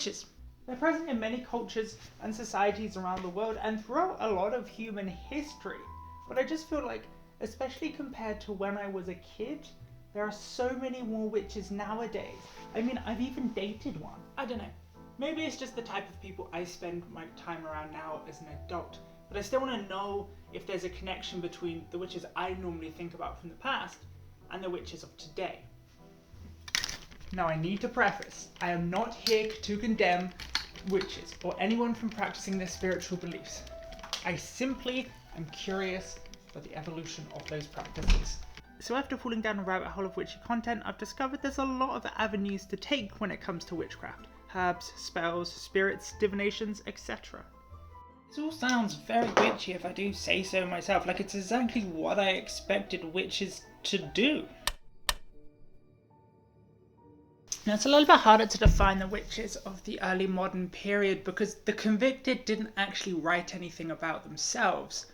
Witches. They're present in many cultures and societies around the world and throughout a lot of human history. But I just feel like, especially compared to when I was a kid, there are so many more witches nowadays. I mean, I've even dated one. I don't know. Maybe it's just the type of people I spend my time around now as an adult. But I still want to know if there's a connection between the witches I normally think about from the past and the witches of today. Now I need to preface, I am not here to condemn witches or anyone from practicing their spiritual beliefs. I simply am curious about the evolution of those practices. So after falling down a rabbit hole of witchy content, I've discovered there's a lot of avenues to take when it comes to witchcraft. Herbs, spells, spirits, divinations, etc. This all sounds very witchy if I do say so myself, like it's exactly what I expected witches to do. Now it's a little bit harder to define the witches of the early modern period because the convicted didn't actually write anything about themselves.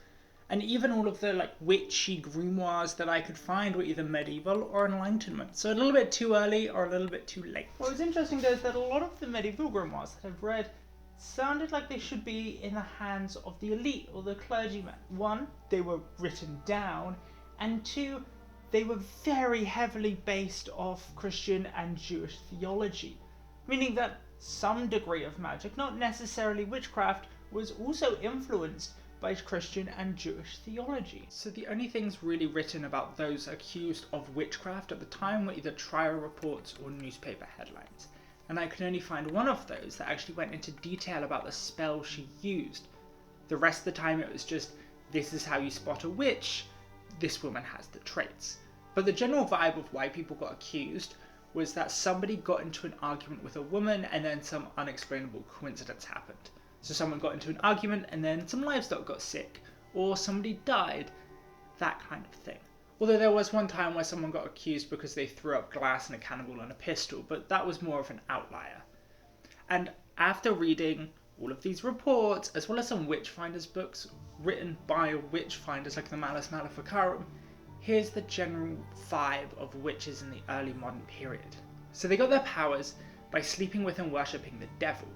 And even all of the witchy grimoires that I could find were either medieval or Enlightenment. So a little bit too early or a little bit too late. What was interesting though is that a lot of the medieval grimoires that I've read sounded like they should be in the hands of the elite or the clergymen. One, they were written down, and two, they were very heavily based off Christian and Jewish theology, meaning that some degree of magic, not necessarily witchcraft, was also influenced by Christian and Jewish theology. So the only things really written about those accused of witchcraft at the time were either trial reports or newspaper headlines. And I could only find one of those that actually went into detail about the spell she used. The rest of the time it was just, this is how you spot a witch, this woman has the traits. But the general vibe of why people got accused was that somebody got into an argument with a woman and then some unexplainable coincidence happened. So someone got into an argument and then some livestock got sick, or somebody died, that kind of thing. Although there was one time where someone got accused because they threw up glass and a cannonball and a pistol, but that was more of an outlier. And after reading all of these reports, as well as some witchfinders books written by witchfinders like the Malleus Maleficarum, here's the general vibe of witches in the early modern period. So they got their powers by sleeping with and worshipping the devil.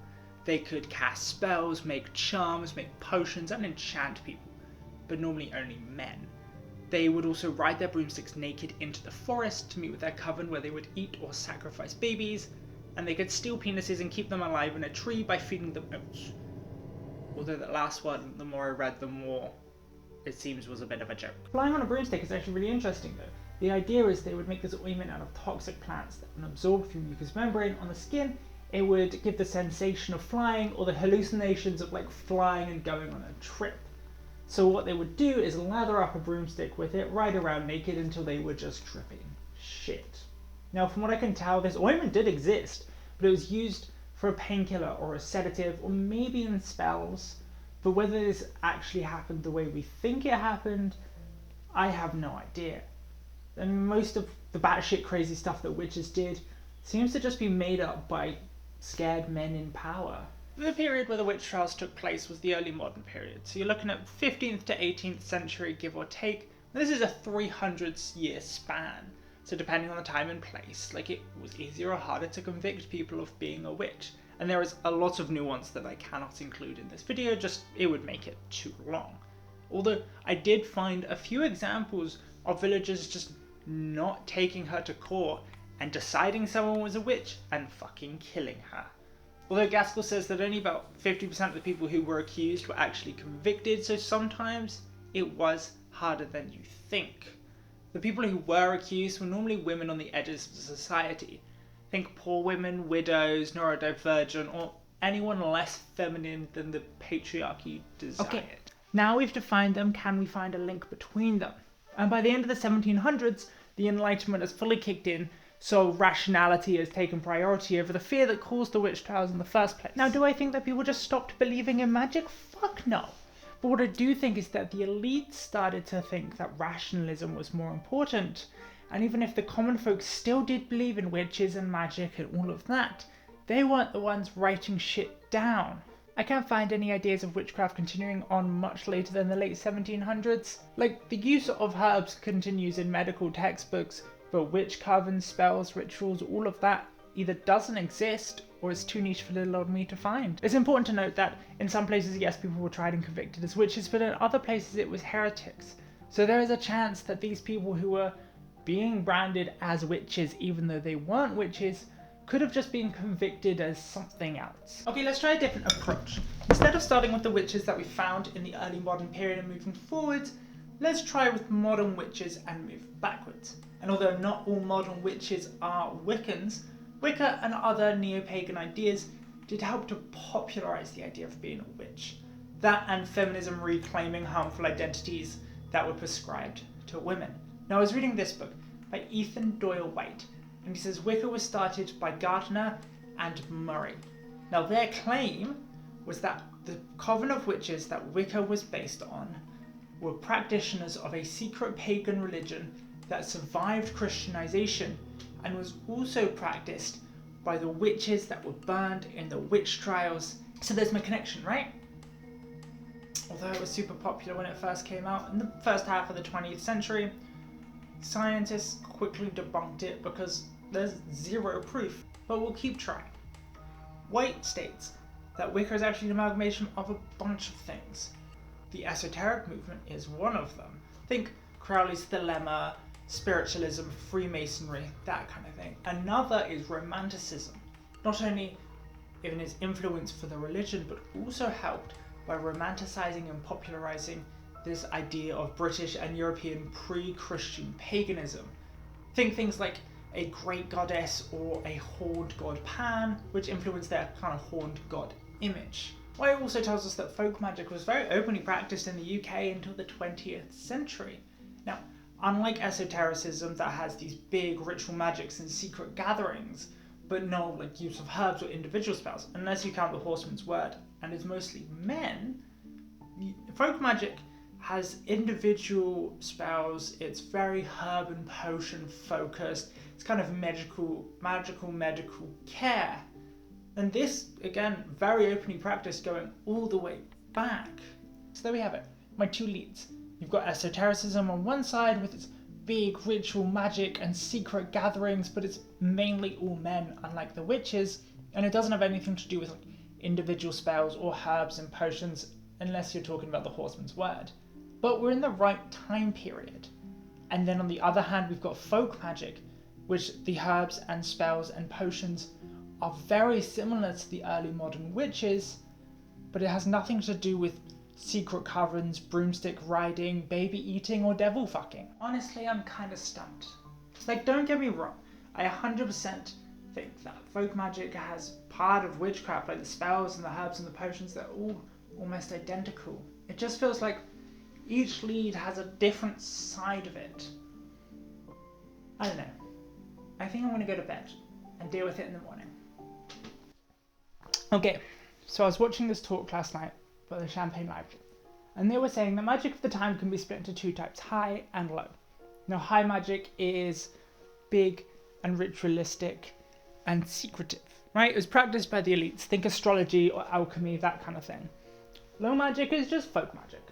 They could cast spells, make charms, make potions, and enchant people, but normally only men. They would also ride their broomsticks naked into the forest to meet with their coven where they would eat or sacrifice babies, and they could steal penises and keep them alive in a tree by feeding them oats. Although that last one, the more I read, the more it seems was a bit of a joke. Flying on a broomstick is actually really interesting though. The idea is they would make this ointment out of toxic plants that when absorbed through mucous membrane on the skin, it would give the sensation of flying or the hallucinations of flying and going on a trip. So what they would do is lather up a broomstick with it, ride around naked until they were just dripping shit. Now from what I can tell, this ointment did exist, but it was used for a painkiller or a sedative or maybe in spells, but whether this actually happened the way we think it happened, I have no idea. And most of the batshit crazy stuff that witches did seems to just be made up by scared men in power. The period where the witch trials took place was the early modern period, so you're looking at 15th to 18th century, give or take. This is a 300-year span, so depending on the time and place, it was easier or harder to convict people of being a witch. And there is a lot of nuance that I cannot include in this video, just it would make it too long. Although I did find a few examples of villagers just not taking her to court and deciding someone was a witch and fucking killing her. Although Gaskell says that only about 50% of the people who were accused were actually convicted, so sometimes it was harder than you think. The people who were accused were normally women on the edges of society. Think poor women, widows, neurodivergent, or anyone less feminine than the patriarchy desired. Okay, now we've defined them, can we find a link between them? And by the end of the 1700s, the Enlightenment has fully kicked in, so rationality has taken priority over the fear that caused the witch trials in the first place. Now, do I think that people just stopped believing in magic? Fuck no. But what I do think is that the elite started to think that rationalism was more important. And even if the common folk still did believe in witches and magic and all of that, they weren't the ones writing shit down. I can't find any ideas of witchcraft continuing on much later than the late 1700s. The use of herbs continues in medical textbooks, but witch covens, spells, rituals, all of that either doesn't exist or is too niche for little old me to find. It's important to note that in some places, yes, people were tried and convicted as witches, but in other places it was heretics. So there is a chance that these people who were being branded as witches, even though they weren't witches, could have just been convicted as something else. Okay, let's try a different approach. Instead of starting with the witches that we found in the early modern period and moving forwards, let's try with modern witches and move backwards. And although not all modern witches are Wiccans, Wicca and other neo-pagan ideas did help to popularize the idea of being a witch. That and feminism reclaiming harmful identities that were prescribed to women. Now I was reading this book by Ethan Doyle White, and he says Wicca was started by Gardner and Murray. Now their claim was that the coven of witches that Wicca was based on were practitioners of a secret pagan religion that survived Christianization and was also practiced by the witches that were burned in the witch trials. So there's my connection, right? Although it was super popular when it first came out in the first half of the 20th century, scientists quickly debunked it because there's zero proof, but we'll keep trying. White states that Wicca is actually an amalgamation of a bunch of things. The esoteric movement is one of them. Think Crowley's Thelema, spiritualism, Freemasonry, that kind of thing. Another is Romanticism, not only in its influence for the religion, but also helped by romanticizing and popularizing this idea of British and European pre-Christian paganism. Think things like a great goddess or a horned god Pan, which influenced their kind of horned god image. White also tells us that folk magic was very openly practiced in the UK until the 20th century. Now, unlike esotericism that has these big ritual magics and secret gatherings, but no like use of herbs or individual spells, unless you count the Horseman's Word, and is mostly men, folk magic has individual spells, it's very herb and potion focused, it's kind of magical care. And this, again, very openly practiced going all the way back. So there we have it, my two leads. You've got esotericism on one side with its big ritual magic and secret gatherings, but it's mainly all men, unlike the witches, and it doesn't have anything to do with like individual spells or herbs and potions, unless you're talking about the Horseman's Word. But we're in the right time period. And then on the other hand, we've got folk magic, which the herbs and spells and potions are very similar to the early modern witches, but it has nothing to do with secret covens, broomstick riding, baby eating, or devil fucking. Honestly, I'm kind of stumped. Like, don't get me wrong, I 100% think that folk magic has part of witchcraft, like the spells and the herbs and the potions, they're all almost identical. It just feels like each lead has a different side of it. I don't know. I think I'm going to go to bed and deal with it in the morning. Okay, so I was watching this talk last night by the Champagne Library, and they were saying that magic of the time can be split into two types, high and low. Now, high magic is big and ritualistic and secretive, right? It was practiced by the elites. Think astrology or alchemy, that kind of thing. Low magic is just folk magic.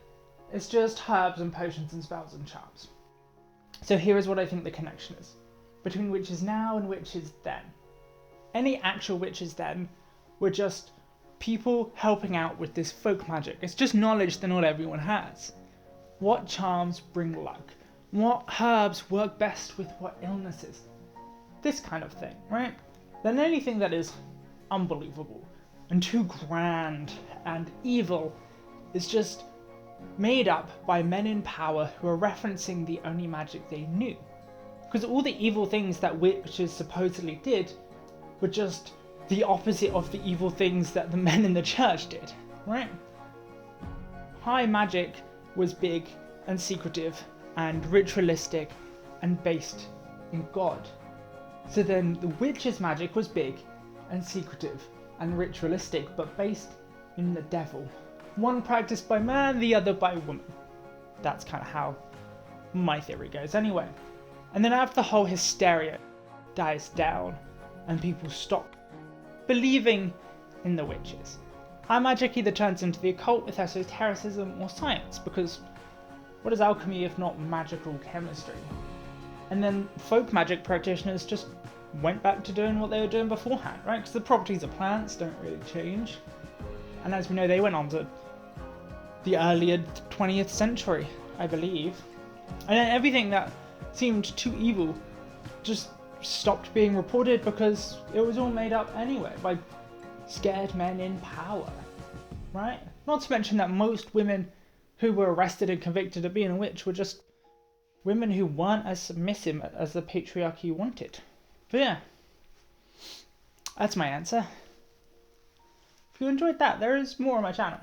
It's just herbs and potions and spells and charms. So here is what I think the connection is between witches now and witches then. Any actual witches then were just people helping out with this folk magic. It's just knowledge that not everyone has. What charms bring luck? What herbs work best with what illnesses? This kind of thing, right? Then anything that is unbelievable and too grand and evil is just made up by men in power who are referencing the only magic they knew. Because all the evil things that witches supposedly did were just the opposite of the evil things that the men in the church did, right? High magic was big and secretive and ritualistic and based in God. So then the witch's magic was big and secretive and ritualistic, but based in the devil. One practiced by man, the other by woman. That's kind of how my theory goes anyway. And then after the whole hysteria dies down and people stop believing in the witches, high magic either turns into the occult with esotericism or science, because what is alchemy if not magical chemistry? And then folk magic practitioners just went back to doing what they were doing beforehand, right? Because the properties of plants don't really change. And as we know, they went on to the earlier 20th century, I believe. And then everything that seemed too evil just stopped being reported because it was all made up anyway by scared men in power, right? Not to mention that most women who were arrested and convicted of being a witch were just women who weren't as submissive as the patriarchy wanted. But yeah, that's my answer. If you enjoyed that, there is more on my channel.